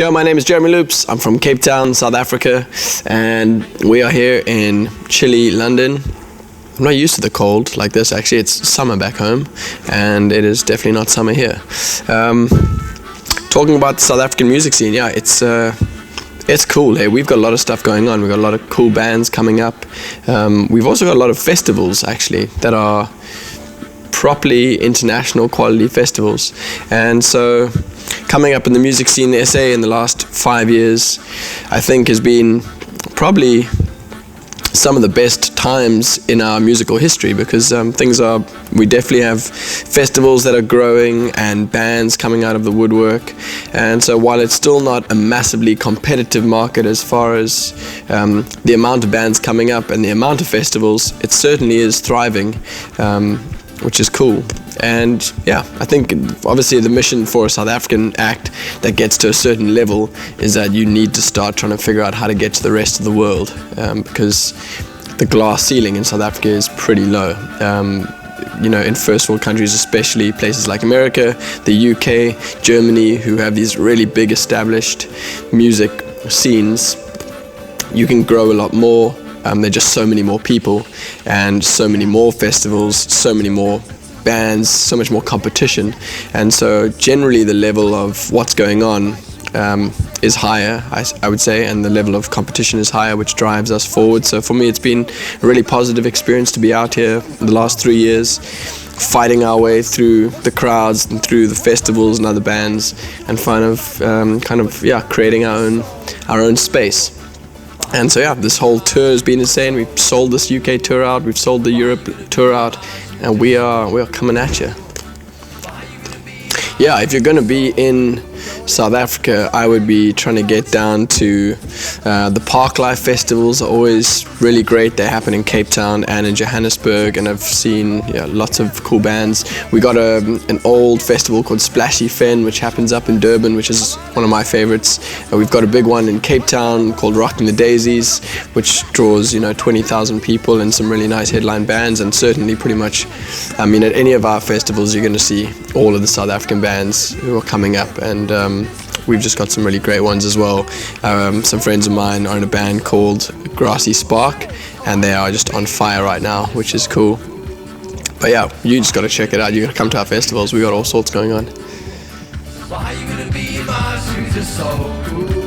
Yo, my name is Jeremy Loops. I'm from Cape Town, South Africa, and we are here in chilly London. I'm not used to the cold like this. Actually, it's summer back home, and it is definitely not summer here. Talking about the South African music scene, yeah, it's cool. Hey, we've got a lot of stuff going on. We've got a lot of cool bands coming up. We've also got a lot of festivals, actually, that are properly international quality festivals. And so coming up in the music scene in SA in the last 5 years, I think has been probably some of the best times in our musical history, because we definitely have festivals that are growing and bands coming out of the woodwork. And so while it's still not a massively competitive market as far as the amount of bands coming up and the amount of festivals, it certainly is thriving, which is cool. And yeah, I think obviously the mission for a South African act that gets to a certain level is that you need to start trying to figure out how to get to the rest of the world, because the glass ceiling in South Africa is pretty low. In first world countries, especially places like America, the UK, Germany, who have these really big established music scenes, you can grow a lot more. There are just so many more people and so many more festivals, so many more bands, so much more competition. And so generally the level of what's going on is higher, I would say, and the level of competition is higher, which drives us forward. So for me, it's been a really positive experience to be out here the last 3 years, fighting our way through the crowds and through the festivals and other bands, and creating our own space. And so yeah, this whole tour has been insane. We've sold this UK tour out, we've sold the Europe tour out, and we are coming at you. Yeah, if you're going to be in South Africa, I would be trying to get down to the Parklife festivals. Are always really great. They happen in Cape Town and in Johannesburg, and I've seen lots of cool bands. We got an old festival called Splashy Fen, which happens up in Durban, which is one of my favorites. We've got a big one in Cape Town called Rockin' the Daisies, which draws 20,000 people and some really nice headline bands. And certainly pretty much, at any of our festivals, you're going to see all of the South African bands who are coming up, and we've just got some really great ones as well. Some friends of mine are in a band called Grassy Spark, and they are just on fire right now, which is cool. But yeah, you just got to check it out. You got to come to our festivals. We got all sorts going on. Why you gonna be my shoes are so cool?